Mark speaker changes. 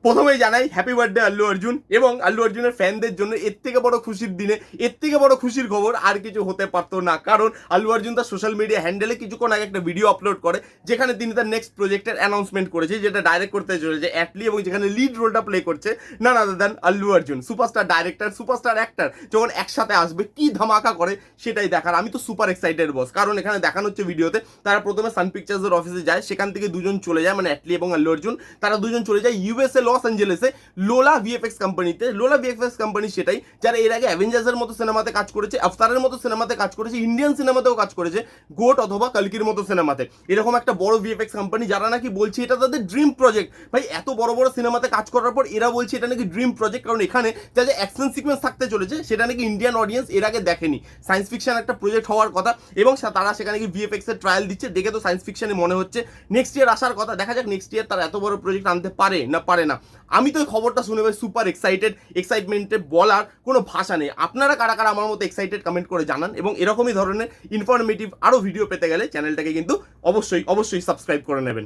Speaker 1: প্রথমেই জানাই happy birthday Allu Arjun, এবং আল্লু অর্জুনের ফ্যানদের জন্য এর থেকে বড় খুশির দিনে এর থেকে বড় খুশির খবর আর কিছু হতে পারতো না। কারণ আল্লু অর্জুন তার সোশ্যাল মিডিয়া হ্যান্ডেলে কিছুক্ষণ আগে একটা ভিডিও আপলোড করে, যেখানে তিনি তার নেক্সট প্রজেক্টের অ্যানাউন্সমেন্ট করেছে, যেটা ডাইরেক্ট করতে চলেছে অ্যাটলি, এবং যেখানে লিড রোলটা প্লে করছে none other than Allu Arjun. Superstar director, superstar actor যখন একসাথে আসবে কি ধামাকা করে সেটাই দেখার। আমি তো সুপার এক্সাইটেড বস, কারণ এখানে দেখানো হচ্ছে ভিডিওতে তারা প্রথমে সান পিকচার্সের অফিসে যায়, সেখান থেকে দুজন চলে যায়, মানে অ্যাটলি এবং আল্লু অর্জুন, তারা দুজন চলে যায় ইউএসএ লস অ্যাঞ্জেলেসে লোলা ভিএফএক্স কোম্পানিতে। লোলা ভিএফএক্স কোম্পানি সেটাই যারা এর আগে অ্যাভেঞ্জার্সের মতো সিনেমাতে কাজ করেছে, আফতারের মতো সিনেমাতে কাজ করেছে, ইন্ডিয়ান সিনেমাতেও কাজ করেছে, গোট অথবা কালকির মতো সিনেমাতে। এরকম একটা বড় ভিএফএক্স কোম্পানি যারা নাকি বলছে এটা তাদের ড্রিম প্রজেক্ট। ভাই এত বড় বড় সিনেমাতে কাজ করার পর এরা বলছে এটা নাকি ড্রিম প্রজেক্ট, কারণ এখানে যা যে অ্যাকশন সিকোয়েন্স থাকতে চলেছে সেটা নাকি ইন্ডিয়ান অডিয়েন্স এর আগে দেখেনি। সায়েন্স ফিকশন একটা প্রজেক্ট হওয়ার কথা, এবং তারা সেখানে কি ভিএফএক্স এর ট্রায়াল দিচ্ছে, দেখে তো সায়েন্স ফিকশনে মনে হচ্ছে। নেক্সট ইয়ার আসার কথা, দেখা যাক নেক্সট ইয়ার তারা এত বড় প্রজেক্ট আনতে পারে না পারে না। আমি তো এই খবরটা শুনে ভাই সুপার এক্সাইটমেন্টে বলার কোনো ভাষা নেই। আপনারা কারা কারা আমার মতো এক্সাইটেড কমেন্ট করে জানান, এবং এরকমই ধরনের ইনফরমেটিভ আরও ভিডিও পেতে গেলে চ্যানেলটাকে কিন্তু অবশ্যই সাবস্ক্রাইব করে নেবেন।